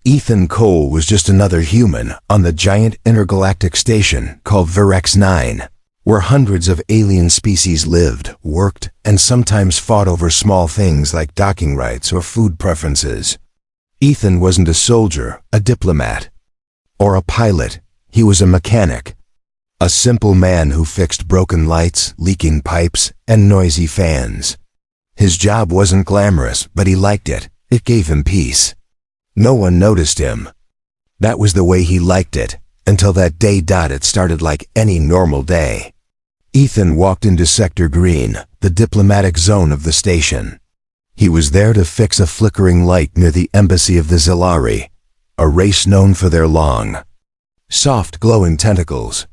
Ethan Cole was just another human on the giant intergalactic station called Virex-9, where hundreds of alien species lived, worked, and sometimes fought over small things like docking rights or food preferences. Ethan wasn't a soldier, a diplomat, or a pilot. He was a mechanic. A simple man who fixed broken lights, leaking pipes, and noisy fans. His job wasn't glamorous, but he liked it. It gave him peace. No one noticed him. That was the way he liked it, until that day. It started like any normal day. Ethan walked into Sector Green, the diplomatic zone of the station. He was there to fix a flickering light near the embassy of the Zalari, a race known for their long, soft glowing tentacles.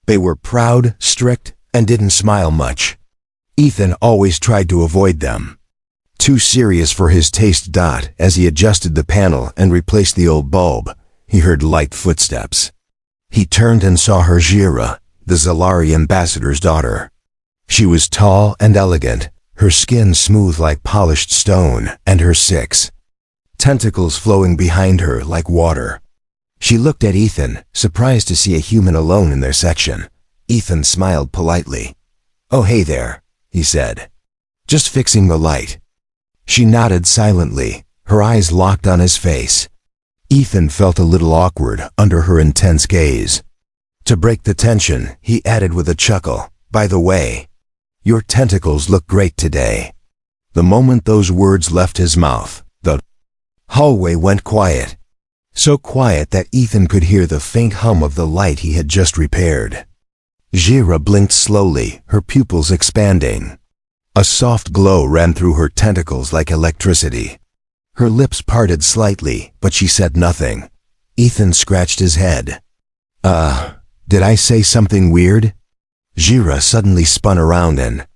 They were proud, strict, and didn't smile much. Ethan always tried to avoid them. Too serious for his taste. As he adjusted the panel and replaced the old bulb, he heard light footsteps. He turned and saw her, Gira, the Zalari ambassador's daughter. She was tall and elegant, her skin smooth like polished stone, and her 6 tentacles flowing behind her like water. She looked at Ethan, surprised to see a human alone in their section. Ethan smiled politely. "Oh, hey there," he said. "Just fixing the light." She nodded silently, her eyes locked on his face. Ethan felt a little awkward under her intense gaze. To break the tension, he added with a chuckle, "By the way, your tentacles look great today." The moment those words left his mouth, the hallway went quiet. So quiet that Ethan could hear the faint hum of the light he had just repaired. Gira blinked slowly, her pupils expanding. A soft glow ran through her tentacles like electricity. Her lips parted slightly, but she said nothing. Ethan scratched his head. Did I say something weird?" Gira suddenly spun around and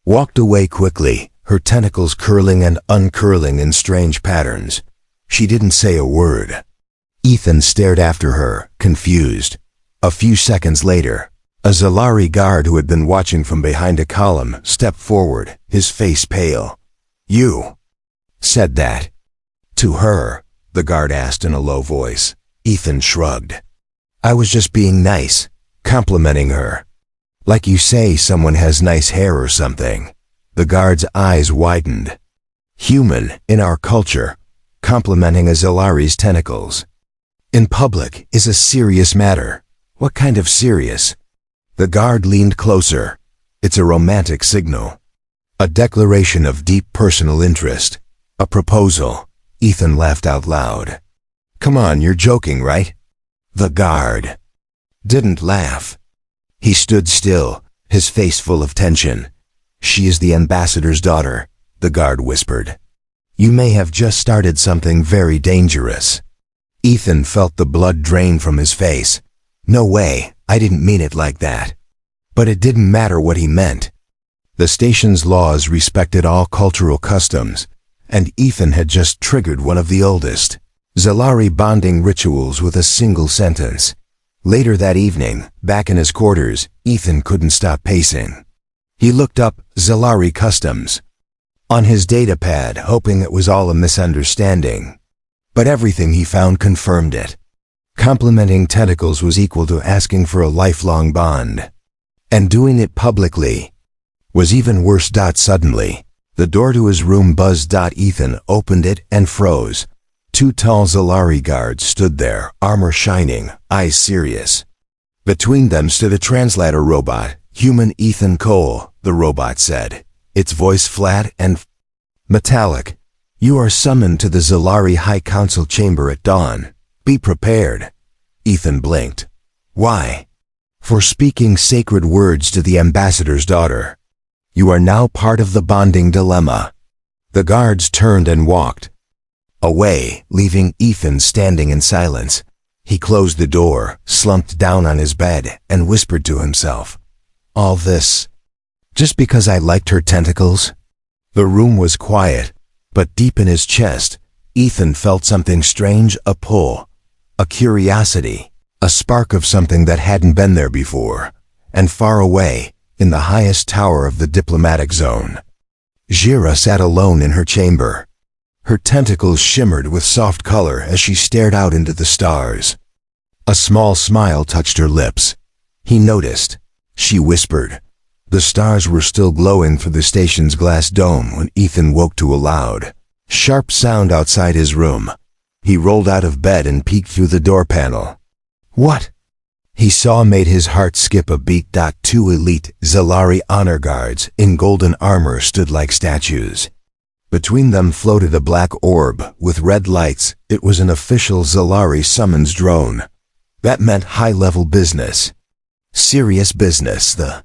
walked away quickly, her tentacles curling and uncurling in strange patterns. She didn't say a word. Ethan stared after her, confused. A few seconds later, a Zalari guard who had been watching from behind a column stepped forward, his face pale. "You said that to her?" the guard asked in a low voice. Ethan shrugged. "I was just being nice, complimenting her. Like you say someone has nice hair or something." The guard's eyes widened. "Human, in our culture, complimenting a Zalari's tentacles in public is a serious matter." "What kind of serious?" The guard leaned closer. "It's a romantic signal. A declaration of deep personal interest. A proposal." Ethan laughed out loud. "Come on, you're joking, right?" The guard didn't laugh. He stood still, his face full of tension. "She is the ambassador's daughter," the guard whispered. "You may have just started something very dangerous." Ethan felt the blood drain from his face. "No way, I didn't mean it like that." But it didn't matter what he meant. The station's laws respected all cultural customs, and Ethan had just triggered one of the oldest Zalari bonding rituals with a single sentence. Later that evening, back in his quarters, Ethan couldn't stop pacing. He looked up Zalari customs on his datapad, hoping it was all a misunderstanding. But everything he found confirmed it. Complimenting tentacles was equal to asking for a lifelong bond. And doing it publicly was even worse. Suddenly, the door to his room buzzed. Ethan opened it and froze. 2 tall Zalari guards stood there, armor shining, eyes serious. Between them stood a translator robot. "Human Ethan Cole," the robot said, its voice flat and metallic. "You are summoned to the Zalari High Council chamber at dawn. Be prepared." Ethan blinked. "Why?" "For speaking sacred words to the ambassador's daughter. You are now part of the bonding dilemma." The guards turned and walked away, leaving Ethan standing in silence. He closed the door, slumped down on his bed, and whispered to himself, "All this just because I liked her tentacles?" The room was quiet, but deep in his chest, Ethan felt something strange, a pull, a curiosity, a spark of something that hadn't been there before. And far away, in the highest tower of the diplomatic zone, Gira sat alone in her chamber. Her tentacles shimmered with soft color as she stared out into the stars. A small smile touched her lips. He noticed. She whispered. The stars were still glowing through the station's glass dome when Ethan woke to a loud, sharp sound outside his room. He rolled out of bed and peeked through the door panel. What he saw made his heart skip a beat. Two elite Zalari honor guards in golden armor stood like statues. Between them floated a black orb with red lights. It was an official Zalari summons drone. That meant high-level business. Serious business. The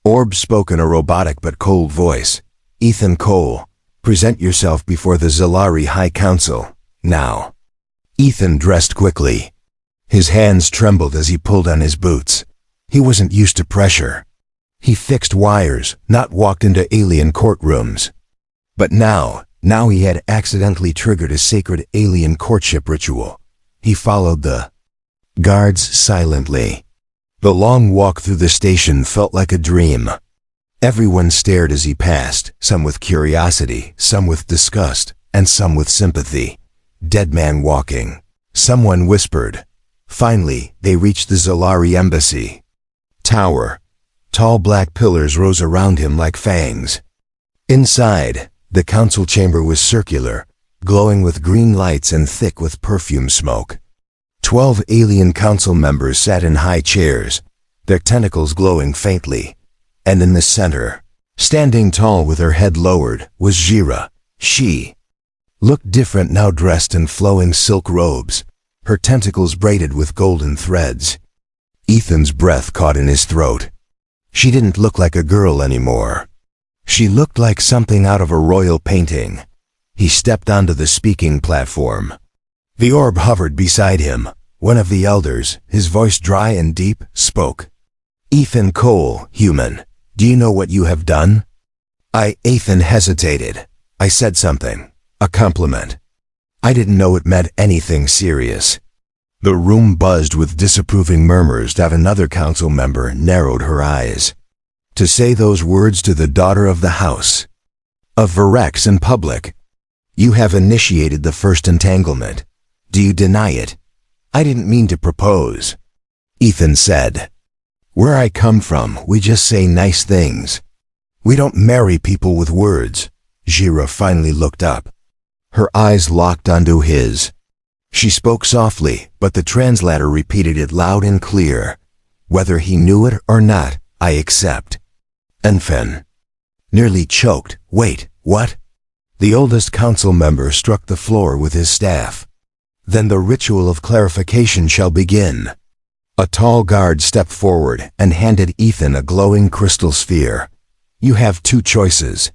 orb spoke in a robotic but cold voice. Ethan Cole, present yourself before the Zalari High Council, now. Ethan dressed quickly. His hands trembled as he pulled on his boots. He wasn't used to pressure. He fixed wires, not walked into alien courtrooms. But now he had accidentally triggered a sacred alien courtship ritual. He followed the guards silently. The long walk through the station felt like a dream. Everyone stared as he passed, some with curiosity, some with disgust, and some with sympathy. Dead man walking. Someone whispered. Finally, they reached the Zalari embassy. Tower. Tall black pillars rose around him like fangs. Inside, the council chamber was circular, glowing with green lights and thick with perfume smoke. 12 alien council members sat in high chairs, their tentacles glowing faintly. And in the center, standing tall with her head lowered, was Jira. She looked different now, dressed in flowing silk robes, her tentacles braided with golden threads. Ethan's breath caught in his throat. She didn't look like a girl anymore. She looked like something out of a royal painting. He stepped onto the speaking platform. The orb hovered beside him. One of the elders, his voice dry and deep, spoke. Ethan Cole, human, do you know what you have done? Ethan hesitated. I said something. A compliment. I didn't know it meant anything serious. The room buzzed with disapproving murmurs. Another council member narrowed her eyes. To say those words to the daughter of the house of Virex in public. You have initiated the first entanglement. Do you deny it? I didn't mean to propose. Ethan said. Where I come from, we just say nice things. We don't marry people with words. Jira finally looked up. Her eyes locked onto his. She spoke softly, but the translator repeated it loud and clear. Whether he knew it or not, I accept. Enfin. Nearly choked. Wait, what? The oldest council member struck the floor with his staff. Then the ritual of clarification shall begin. A tall guard stepped forward and handed Ethan a glowing crystal sphere. You have two choices.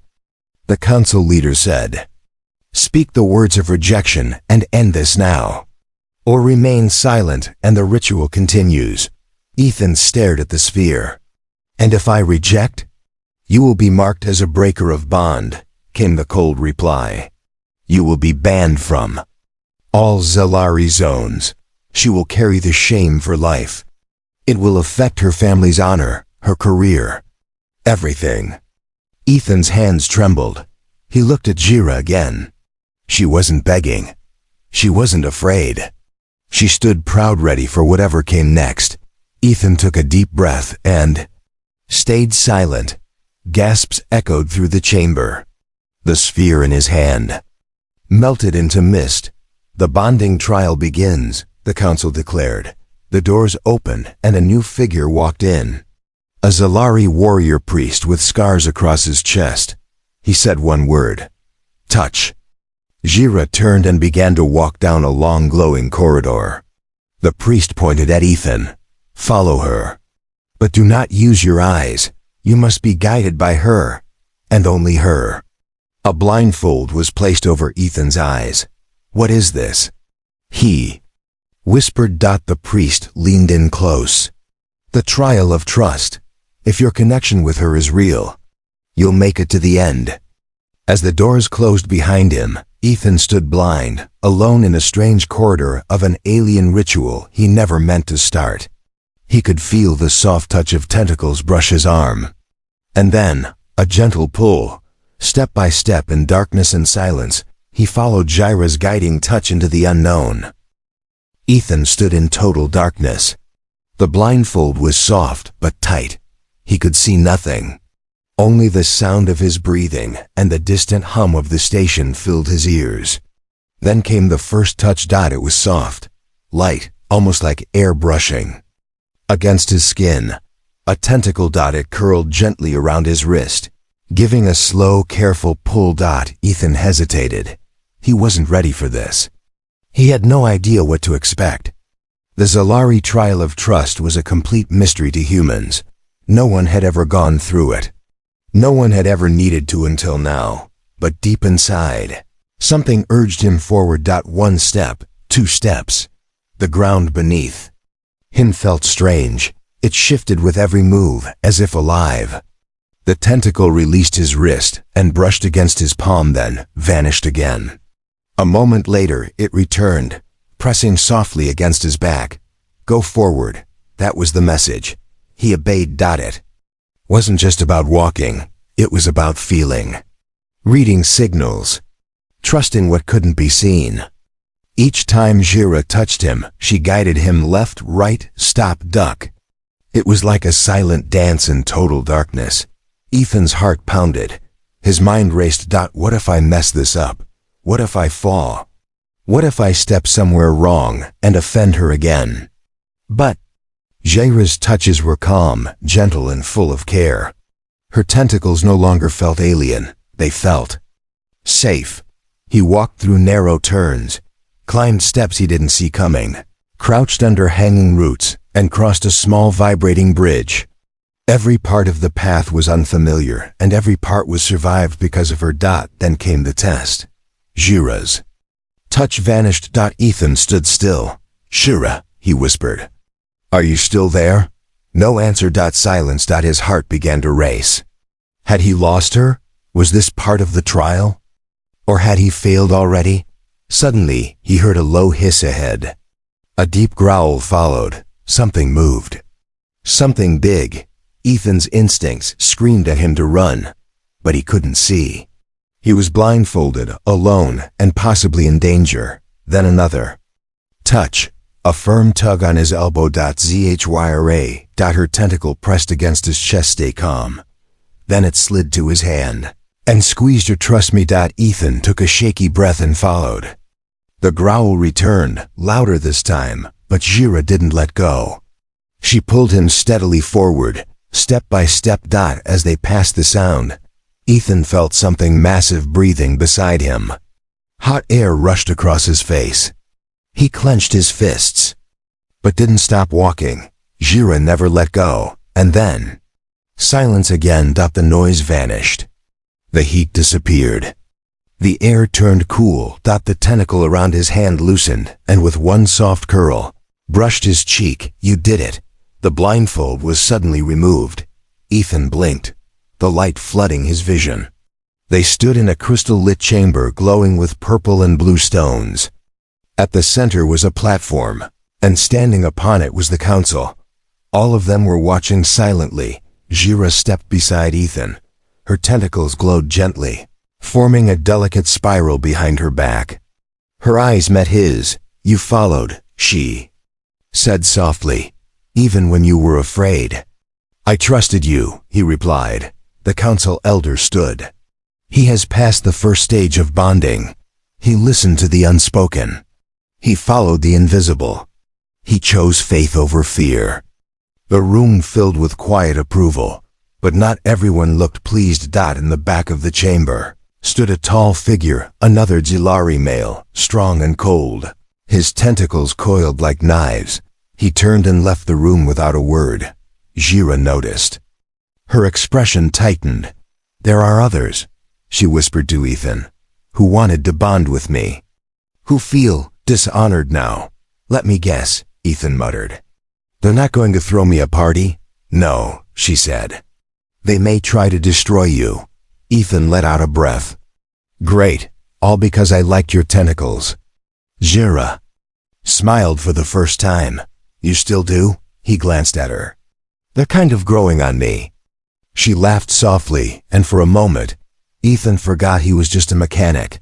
The council leader said. Speak the words of rejection and end this now. Or remain silent and the ritual continues. Ethan stared at the sphere. And if I reject? You will be marked as a breaker of bond, came the cold reply. You will be banned from all Zalari zones. She will carry the shame for life. It will affect her family's honor, her career, everything. Ethan's hands trembled. He looked at Jira again. She wasn't begging. She wasn't afraid. She stood proud, ready for whatever came next. Ethan took a deep breath and stayed silent. Gasps echoed through the chamber. The sphere in his hand melted into mist. The bonding trial begins, the council declared. The doors opened and a new figure walked in. A Zalari warrior priest with scars across his chest. He said one word. Touch. Jira turned and began to walk down a long glowing corridor. The priest pointed at Ethan. Follow her. But do not use your eyes. You must be guided by her, and only her. A blindfold was placed over Ethan's eyes. What is this? He whispered. The priest leaned in close. The trial of trust. If your connection with her is real, you'll make it to the end. As the doors closed behind him, Ethan stood blind, alone in a strange corridor of an alien ritual he never meant to start. He could feel the soft touch of tentacles brush his arm. And then, a gentle pull. Step by step in darkness and silence, He followed Gyra's guiding touch into the unknown. Ethan stood in total darkness. The blindfold was soft but tight. He could see nothing. Only the sound of his breathing and the distant hum of the station filled his ears. Then came the first touch. It was soft, light, almost like air brushing. Against his skin, a tentacle. It curled gently around his wrist, giving a slow, careful pull. Ethan hesitated. He wasn't ready for this. He had no idea what to expect. The Zalari trial of trust was a complete mystery to humans. No one had ever gone through it. No one had ever needed to until now. But deep inside, something urged him forward. 1 step, 2 steps. The ground beneath him felt strange. It shifted with every move, as if alive. The tentacle released his wrist and brushed against his palm, then vanished again. A moment later, it returned, pressing softly against his back. Go forward. That was the message. He obeyed. It wasn't just about walking. It was about feeling. Reading signals. Trusting what couldn't be seen. Each time Gyra touched him, she guided him left, right, stop, duck. It was like a silent dance in total darkness. Ethan's heart pounded. His mind raced. What if I mess this up? What if I fall? What if I step somewhere wrong and offend her again? But Gyra's touches were calm, gentle, and full of care. Her tentacles no longer felt alien. They felt safe. He walked through narrow turns, climbed steps he didn't see coming, crouched under hanging roots, and crossed a small vibrating bridge. Every part of the path was unfamiliar, and every part was survived because of her. Then came the test. Gyra's touch vanished. Ethan stood still. Gyra, he whispered. Are you still there? No answer. Silence. His heart began to race. Had he lost her? Was this part of the trial? Or had he failed already? Suddenly, he heard a low hiss ahead. A deep growl followed. Something moved. Something big. Ethan's instincts screamed at him to run, but he couldn't see. He was blindfolded, alone, and possibly in danger. Then another touch. A firm tug on his elbow. Zhyra. Her tentacle pressed against his chest. Stay calm. Then it slid to his hand and squeezed her. Trust me. Ethan took a shaky breath and followed. The growl returned, louder this time, but Gyra didn't let go. She pulled him steadily forward, step by step. As they passed the sound, Ethan felt something massive breathing beside him. Hot air rushed across his face. He clenched his fists, but didn't stop walking. Gyra never let go, and then silence again. The noise vanished. The heat disappeared. The air turned cool. The tentacle around his hand loosened, and with one soft curl, brushed his cheek. You did it. The blindfold was suddenly removed. Ethan blinked, the light flooding his vision. They stood in a crystal-lit chamber glowing with purple and blue stones. At the center was a platform, and standing upon it was the council. All of them were watching silently. Gyra stepped beside Ethan. Her tentacles glowed gently, forming a delicate spiral behind her back. Her eyes met his. You followed, she said softly, even when you were afraid. I trusted you, he replied. The council elder stood. He has passed the first stage of bonding. He listened to the unspoken. He followed the invisible. He chose faith over fear. The room filled with quiet approval, but not everyone looked pleased. In the back of the chamber stood a tall figure, another Zalari male, strong and cold. His tentacles coiled like knives. He turned and left the room without a word. Gyra noticed. Her expression tightened. There are others, she whispered to Ethan, who wanted to bond with me, who feel dishonored now. Let me guess, Ethan muttered. They're not going to throw me a party? No, she said. They may try to destroy you. Ethan let out a breath. Great, all because I liked your tentacles. Gyra smiled for the first time. You still do? He glanced at her. They're kind of growing on me. She laughed softly, and for a moment, Ethan forgot he was just a mechanic.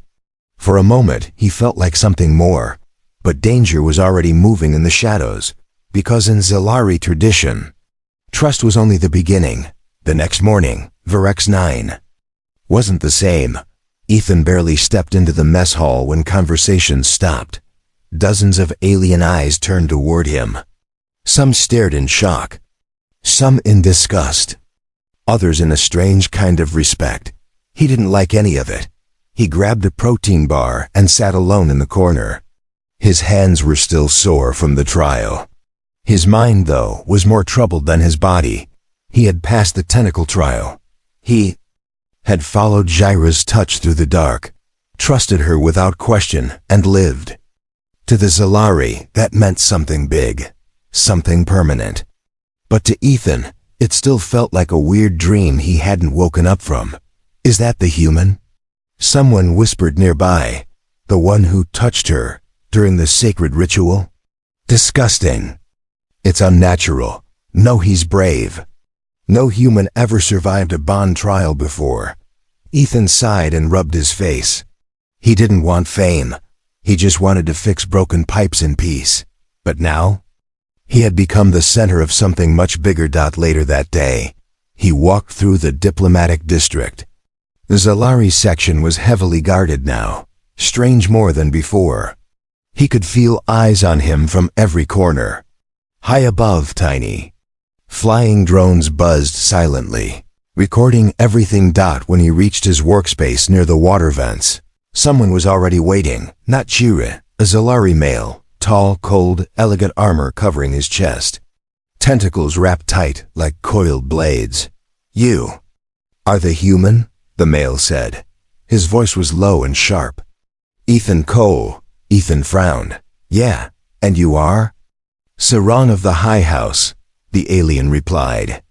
For a moment, he felt like something more, but danger was already moving in the shadows, because in Zalari tradition, trust was only the beginning. The next morning, Virex 9 wasn't the same. Ethan barely stepped into the mess hall when conversations stopped. Dozens of alien eyes turned toward him. Some stared in shock, some in disgust, others in a strange kind of respect. He didn't like any of it. He grabbed a protein bar and sat alone in the corner. His hands were still sore from the trial. His mind, though, was more troubled than his body. He had passed the tentacle trial. He had followed Jira's touch through the dark, trusted her without question, and lived. To the Zalari, that meant something big, something permanent. But to Ethan, it still felt like a weird dream he hadn't woken up from. Is that the human? Someone whispered nearby. The one who touched her during the sacred ritual? Disgusting. It's unnatural. No, he's brave. No human ever survived a bond trial before. Ethan sighed and rubbed his face. He didn't want fame. He just wanted to fix broken pipes in peace. But now, he had become the center of something much bigger. Later that day, he walked through the diplomatic district. The Zalari section was heavily guarded now, strange more than before. He could feel eyes on him from every corner. High above, tiny flying drones buzzed silently, recording everything. When he reached his workspace near the water vents, someone was already waiting. Not Jira, a Zalari male, tall, cold, elegant armor covering his chest. Tentacles wrapped tight like coiled blades. You are the human? The male said. His voice was low and sharp. Ethan Cole. Ethan frowned. Yeah, and you are? Saran of the High House, the alien replied.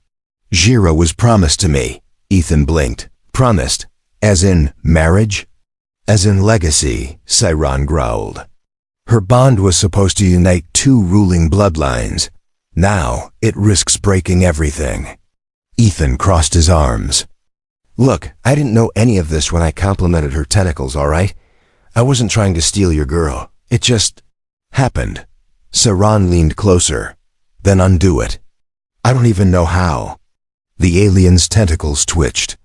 Jira was promised to me. Ethan blinked. Promised? As in marriage? As in legacy, Saran growled. Her bond was supposed to unite two ruling bloodlines. Now, it risks breaking everything. Ethan crossed his arms. Look, I didn't know any of this when I complimented her tentacles, all right? I wasn't trying to steal your girl. It just happened. Saran leaned closer. Then undo it. I don't even know how. The alien's tentacles twitched.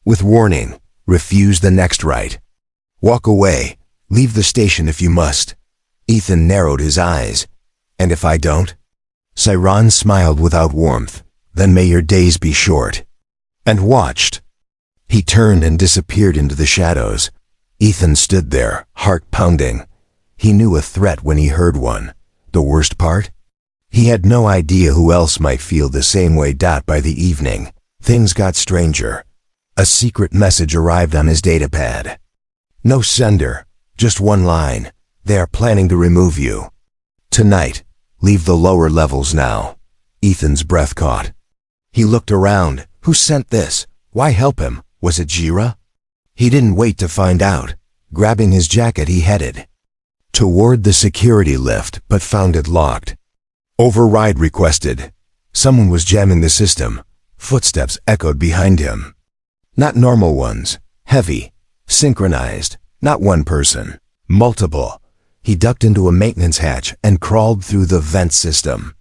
With warning, refuse the next rite. Walk away. Leave the station if you must. Ethan narrowed his eyes. And if I don't? Saran smiled without warmth. Then may your days be short. And watched. He turned and disappeared into the shadows. Ethan stood there, heart pounding. He knew a threat when he heard one. The worst part? He had no idea who else might feel the same way. By the evening, things got stranger. A secret message arrived on his datapad. No sender, just one line. They are planning to remove you. Tonight, leave the lower levels now. Ethan's breath caught. He looked around. Who sent this? Why help him? Was it Jira? He didn't wait to find out. Grabbing his jacket, he headed toward the security lift, but found it locked. Override requested. Someone was jamming the system. Footsteps echoed behind him. Not normal ones. Heavy. Synchronized. Not one person. Multiple. He ducked into a maintenance hatch and crawled through the vent system.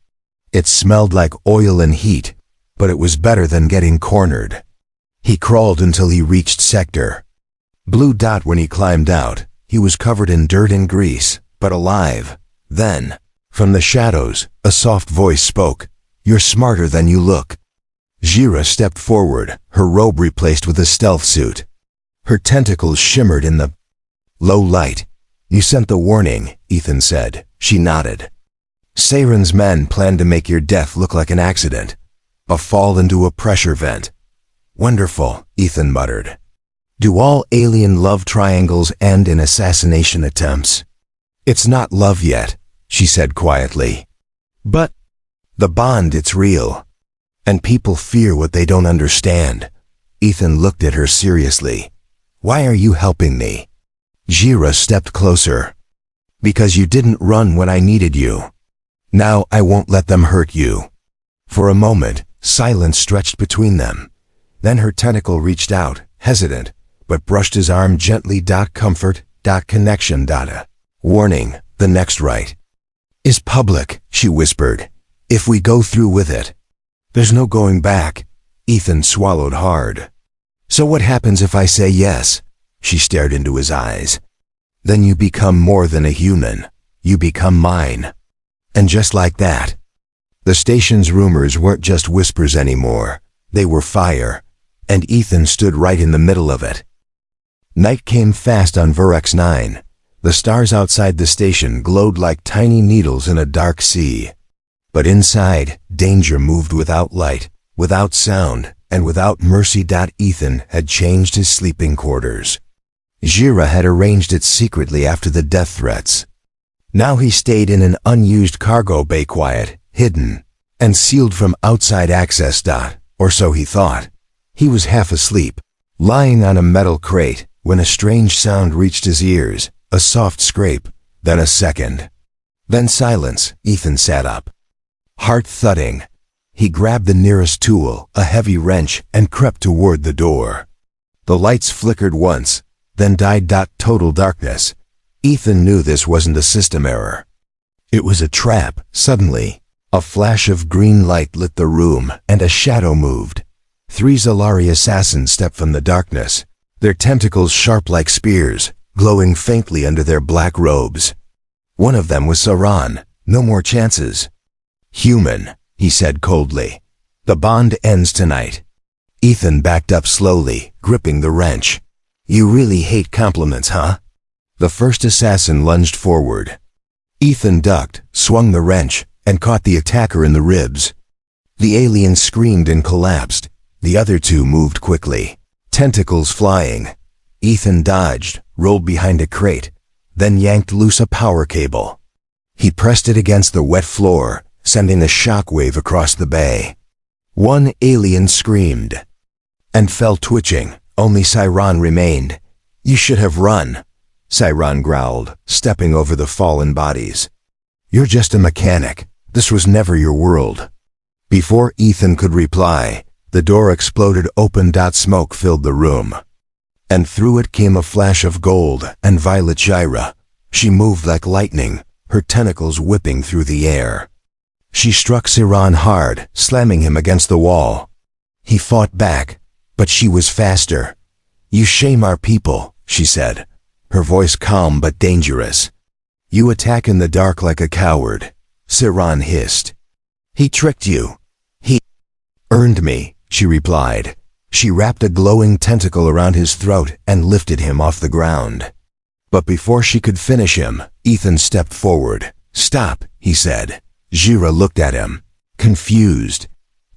It smelled like oil and heat, but it was better than getting cornered. He crawled until he reached Sector Blue. When he climbed out, he was covered in dirt and grease, but alive. Then, from the shadows, a soft voice spoke. You're smarter than you look. Jira stepped forward, her robe replaced with a stealth suit. Her tentacles shimmered in the low light. You sent the warning, Ethan said. She nodded. Saren's men planned to make your death look like an accident. A fall into a pressure vent. Wonderful, Ethan muttered. Do all alien love triangles end in assassination attempts? It's not love yet, she said quietly. But the bond, it's real. And people fear what they don't understand. Ethan looked at her seriously. Why are you helping me? Jira stepped closer. Because you didn't run when I needed you. Now I won't let them hurt you. For a moment, silence stretched between them. Then her tentacle reached out, hesitant, but brushed his arm gently. Comfort, Connection data. Warning, the next write is public, she whispered. If we go through with it, there's no going back. Ethan swallowed hard. So what happens if I say yes? She stared into his eyes. Then you become more than a human. You become mine. And just like that, the station's rumors weren't just whispers anymore. They were fire, and Ethan stood right in the middle of it. Night came fast on Virex 9. The stars outside the station glowed like tiny needles in a dark sea. But inside, danger moved without light, without sound, and without mercy. Ethan had changed his sleeping quarters. Jira had arranged it secretly after the death threats. Now he stayed in an unused cargo bay, quiet, hidden, and sealed from outside access. Or so he thought. He was half asleep, lying on a metal crate, when a strange sound reached his ears, a soft scrape, then a second. Then silence. Ethan sat up. Heart thudding. He grabbed the nearest tool, a heavy wrench, and crept toward the door. The lights flickered once, then died. Total darkness. Ethan knew this wasn't a system error. It was a trap. Suddenly, a flash of green light lit the room, and a shadow moved. 3 Zalari assassins stepped from the darkness, their tentacles sharp like spears, glowing faintly under their black robes. One of them was Saran. No more chances. Human, he said coldly. The bond ends tonight. Ethan backed up slowly, gripping the wrench. You really hate compliments, huh? The first assassin lunged forward. Ethan ducked, swung the wrench, and caught the attacker in the ribs. The alien screamed and collapsed. The other 2 moved quickly, tentacles flying. Ethan dodged, rolled behind a crate, then yanked loose a power cable. He pressed it against the wet floor, sending a shockwave across the bay. One alien screamed and fell twitching. Only Cyron remained. You should have run, Cyron growled, stepping over the fallen bodies. You're just a mechanic. This was never your world. Before Ethan could reply, the door exploded open. Smoke filled the room, and through it came a flash of gold and violet. Jira. She moved like lightning, her tentacles whipping through the air. She struck Siran hard, slamming him against the wall. He fought back, but she was faster. You shame our people, she said, her voice calm but dangerous. You attack in the dark like a coward, Siran hissed. He tricked you. He earned me, she replied. She wrapped a glowing tentacle around his throat and lifted him off the ground. But before she could finish him, Ethan stepped forward. Stop, he said. Jira looked at him, confused.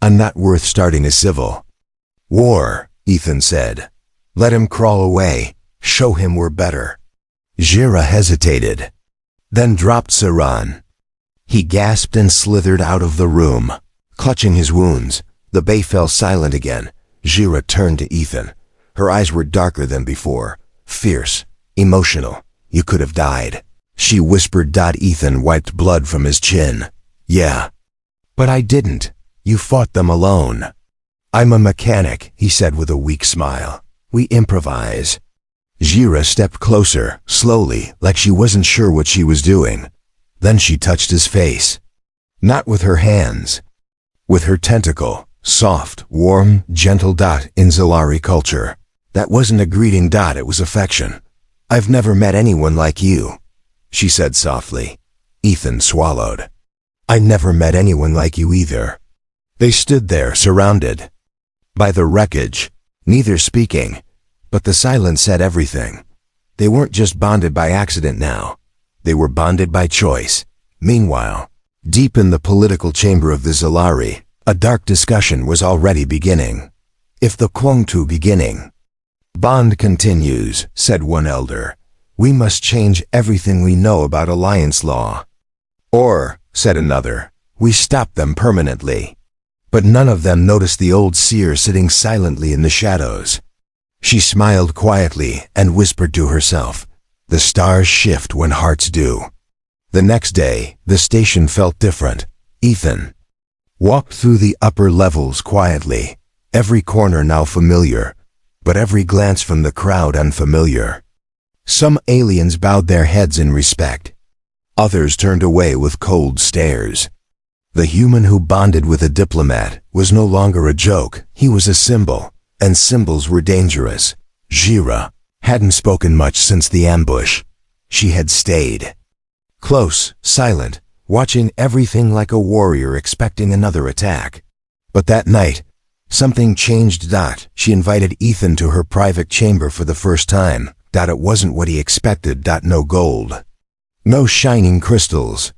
I'm not worth starting a civil war, Ethan said. Let him crawl away. Show him we're better. Jira hesitated, then dropped Saran. He gasped and slithered out of the room, clutching his wounds. The bay fell silent again. Jira turned to Ethan. Her eyes were darker than before, fierce, emotional. You could have died, she whispered. Ethan wiped blood from his chin. Yeah, but I didn't. You fought them alone. I'm a mechanic, he said with a weak smile. We improvise. Jira stepped closer, slowly, like she wasn't sure what she was doing. Then she touched his face. Not with her hands. With her tentacle, soft, warm, gentle. In Zalari culture, that wasn't a greeting. It was affection. I've never met anyone like you, she said softly. Ethan swallowed. I never met anyone like you either. They stood there, surrounded by the wreckage, neither speaking, but the silence said everything. They weren't just bonded by accident now. They were bonded by choice. Meanwhile, deep in the political chamber of the Zalari, a dark discussion was already beginning. If the Kwangtu beginning bond continues, said one elder, we must change everything we know about alliance law. Or, said another, we stop them permanently. But none of them noticed the old seer sitting silently in the shadows. She smiled quietly and whispered to herself, the stars shift when hearts do. The next day, the station felt different. Ethan walked through the upper levels quietly, every corner now familiar, but every glance from the crowd unfamiliar. Some aliens bowed their heads in respect. Others turned away with cold stares. The human who bonded with a diplomat was no longer a joke, he was a symbol, and symbols were dangerous. Gira hadn't spoken much since the ambush. She had stayed close, silent, watching everything like a warrior expecting another attack. But that night, something changed. She invited Ethan to her private chamber for the first time. It wasn't what he expected. No gold. No shining crystals.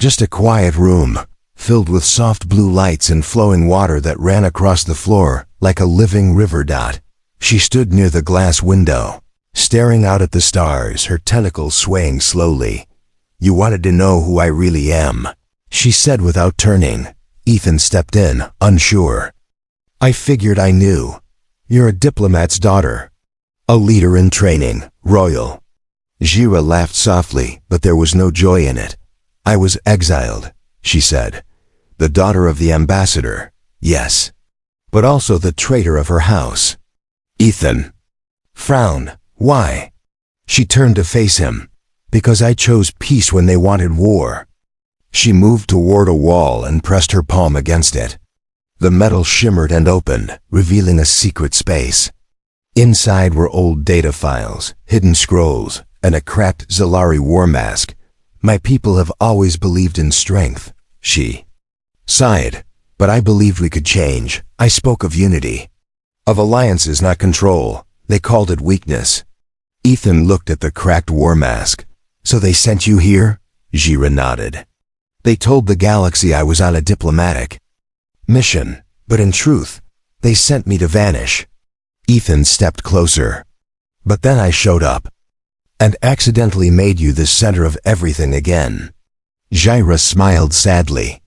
Just a quiet room, filled with soft blue lights and flowing water that ran across the floor like a living river. She stood near the glass window, staring out at the stars, her tentacles swaying slowly. "You wanted to know who I really am," she said without turning. Ethan stepped in, unsure. "I figured I knew. You're a diplomat's daughter. A leader in training, royal." Gira laughed softly, but there was no joy in it. "I was exiled," she said. "The daughter of the ambassador, yes, but also the traitor of her house." Ethan frowned. "Why?" She turned to face him. "Because I chose peace when they wanted war." She moved toward a wall and pressed her palm against it. The metal shimmered and opened, revealing a secret space. Inside were old data files, hidden scrolls, and a cracked Zalari war mask. "My people have always believed in strength," she sighed. "But I believed we could change. I spoke of unity. Of alliances, not control. They called it weakness." Ethan looked at the cracked war mask. "So they sent you here?" Gira nodded. "They told the galaxy I was on a diplomatic mission, but in truth, they sent me to vanish." Ethan stepped closer. "But then I showed up and accidentally made you the center of everything again." Gira smiled sadly.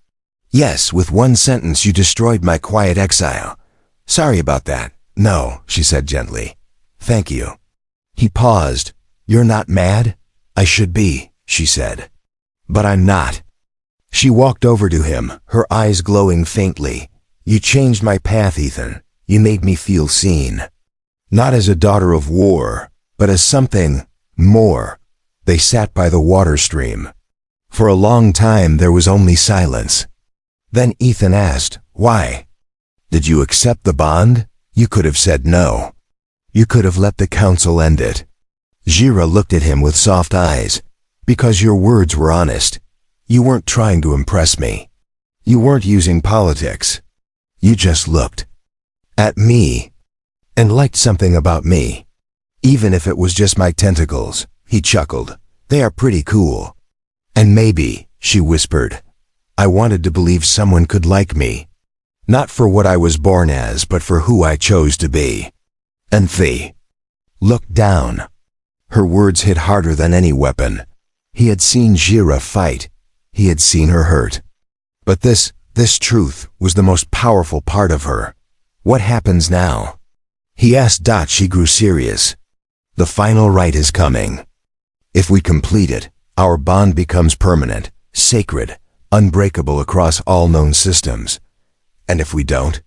"Yes, with one sentence you destroyed my quiet exile. Sorry about that." "No," she said gently. "Thank you." He paused. "You're not mad?" "I should be," she said. "But I'm not." She walked over to him, her eyes glowing faintly. "You changed my path, Ethan. You made me feel seen. Not as a daughter of war, but as something more." They sat by the water stream. For a long time there was only silence. Then Ethan asked, "Why? Did you accept the bond? You could have said no. You could have let the council end it." Gira looked at him with soft eyes. "Because your words were honest. You weren't trying to impress me. You weren't using politics. You just looked at me and liked something about me. Even if it was just my tentacles." He chuckled. "They are pretty cool. And maybe," she whispered, "I wanted to believe someone could like me. Not for what I was born as, but for who I chose to be." And they looked down. Her words hit harder than any weapon. He had seen Gira fight. He had seen her hurt. But this truth was the most powerful part of her. "What happens now?" he asked. She grew serious. "The final rite is coming. If we complete it, our bond becomes permanent, sacred, unbreakable across all known systems. And if we don't,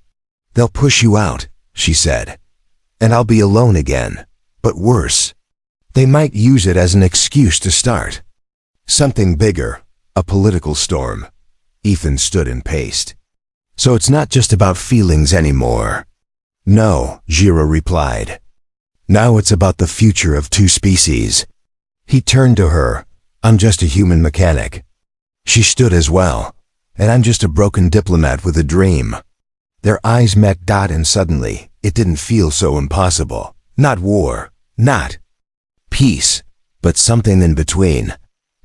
they'll push you out," she said. "And I'll be alone again. But worse, they might use it as an excuse to start something bigger, a political storm." Ethan stood and paced. "So it's not just about feelings anymore." "No," Gira replied. "Now it's about the future of two species." He turned to her. "I'm just a human mechanic." She stood as well. "And I'm just a broken diplomat with a dream." Their eyes met. And suddenly, it didn't feel so impossible. Not war, not peace, but something in between.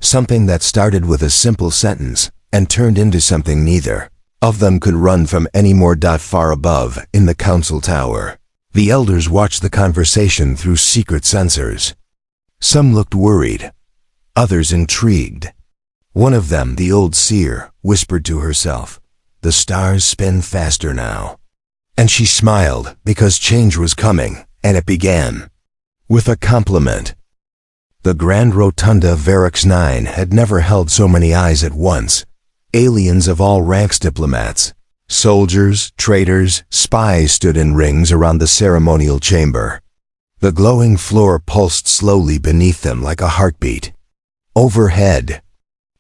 Something that started with a simple sentence and turned into something neither of them could run from any more. Far above, in the council tower, the elders watched the conversation through secret sensors. Some looked worried, others intrigued. One of them, the old seer, whispered to herself, "The stars spin faster now." And she smiled, because change was coming, and it began with a compliment. The grand rotunda of Verix 9 had never held so many eyes at once. Aliens of all ranks, diplomats, soldiers, traitors, spies stood in rings around the ceremonial chamber. The glowing floor pulsed slowly beneath them like a heartbeat. Overhead,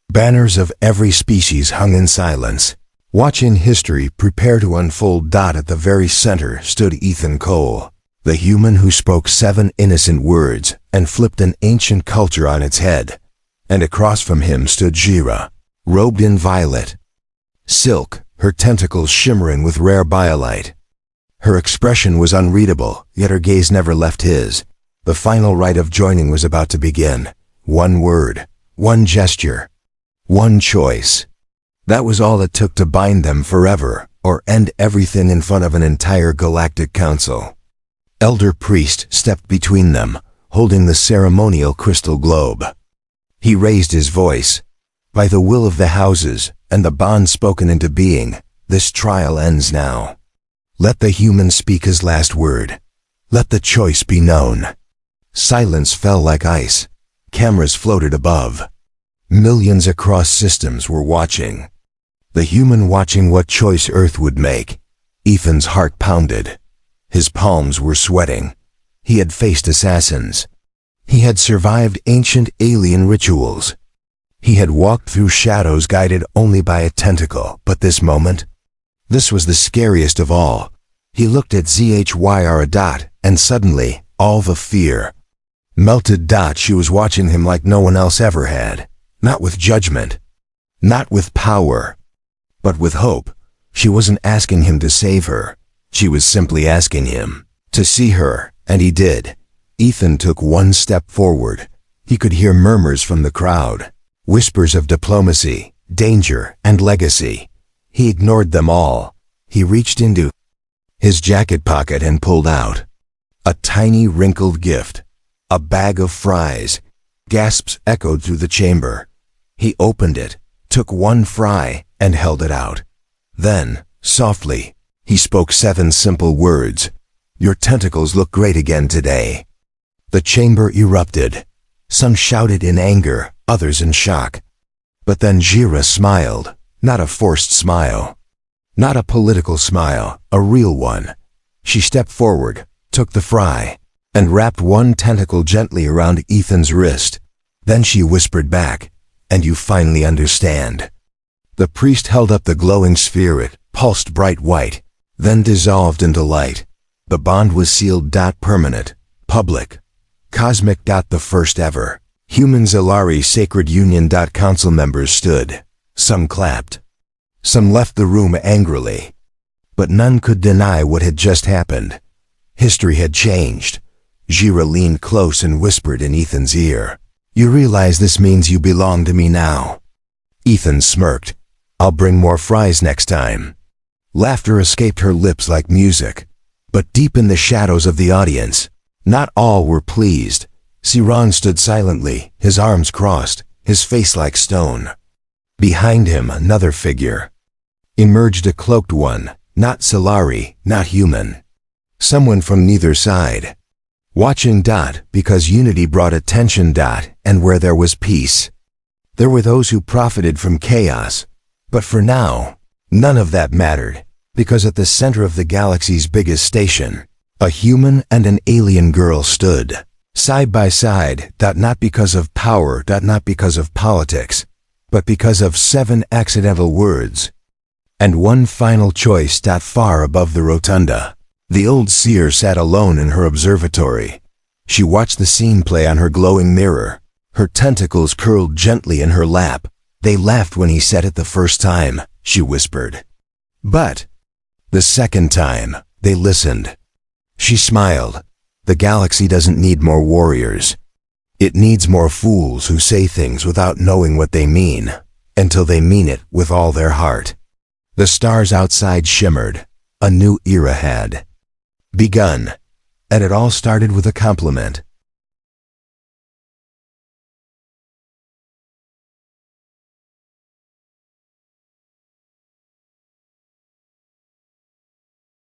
banners of every species hung in silence. Watching history prepare to unfold. At the very center stood Ethan Cole, the human who spoke 7 innocent words and flipped an ancient culture on its head. And across from him stood Jira, robed in violet silk, her tentacles shimmering with rare biolite. Her expression was unreadable, yet her gaze never left his. The final rite of joining was about to begin. One word, one gesture, one choice. That was all it took to bind them forever, or end everything in front of an entire galactic council. Elder Priest stepped between them, holding the ceremonial crystal globe. He raised his voice. By the will of the houses, and the bond spoken into being, this trial ends now. Let the human speak his last word. Let the choice be known. Silence fell like ice. Cameras floated above. Millions across systems were watching. The human watching what choice Earth would make. Ethan's heart pounded. His palms were sweating. He had faced assassins. He had survived ancient alien rituals. He had walked through shadows guided only by a tentacle, but this moment? This was the scariest of all. He looked at HFY and suddenly, all the fear melted. She was watching him like no one else ever had. Not with judgment. Not with power. But with hope. She wasn't asking him to save her. She was simply asking him to see her, and he did. Ethan took one step forward. He could hear murmurs from the crowd. Whispers of diplomacy, danger, and legacy. He ignored them all. He reached into his jacket pocket and pulled out a tiny wrinkled gift. A bag of fries. Gasps echoed through the chamber. He opened it, took one fry, and held it out. Then, softly, he spoke 7 simple words. Your tentacles look great again today. The chamber erupted. Some shouted in anger, others in shock. But then Jira smiled, not a forced smile. Not a political smile, a real one. She stepped forward, took the fry, and wrapped one tentacle gently around Ethan's wrist. Then she whispered back, and you finally understand. The priest held up the glowing sphere. It pulsed bright white, then dissolved into light. The bond was sealed. Permanent, public, cosmic. The first ever human Zalari sacred union. Council members stood. Some clapped. Some left the room angrily. But none could deny what had just happened. History had changed. Jira leaned close and whispered in Ethan's ear. You realize this means you belong to me now. Ethan smirked. I'll bring more fries next time. Laughter escaped her lips like music. But deep in the shadows of the audience, not all were pleased. Siran stood silently, his arms crossed, his face like stone. Behind him, another figure. Emerged, a cloaked one, not Solari, not human. Someone from neither side. Watching. Because unity brought attention. And where there was peace, there were those who profited from chaos. But for now, none of that mattered, because at the center of the galaxy's biggest station, a human and an alien girl stood, side by side. Not because of power. Not because of politics, but because of 7 accidental words. And one final choice. Far above the rotunda, the old seer sat alone in her observatory. She watched the scene play on her glowing mirror. Her tentacles curled gently in her lap. They laughed when he said it the first time, she whispered. But the second time, they listened. She smiled. The galaxy doesn't need more warriors. It needs more fools who say things without knowing what they mean, until they mean it with all their heart. The stars outside shimmered. A new era had begun. And it all started with a compliment.